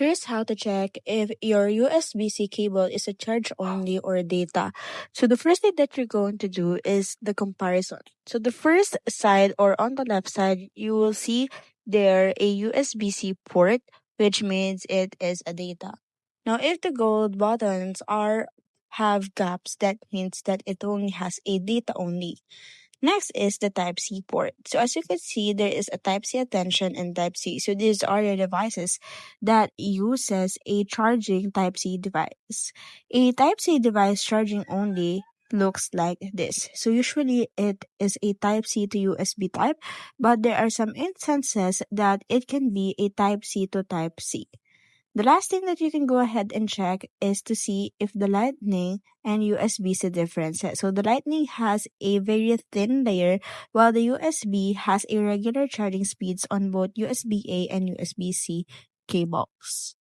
Here's how to check if your USB-C cable is a charge only or data. So the first thing that you're going to do is the comparison. So the first side or on the left side, you will see there a USB-C port, which means it is a data. Now, if the gold buttons have gaps, that means that it only has a data only. Next is the Type-C port. So as you can see, there is a Type-C attention and Type-C. So these are the devices that uses a charging Type-C device. A Type-C device charging only looks like this. So usually it is a Type-C to USB type, but there are some instances that it can be a Type-C to Type-C. The last thing that you can go ahead and check is to see if the Lightning and USB is the difference. So the Lightning has a very thin layer while the USB has a regular charging speeds on both USB-A and USB-C cables.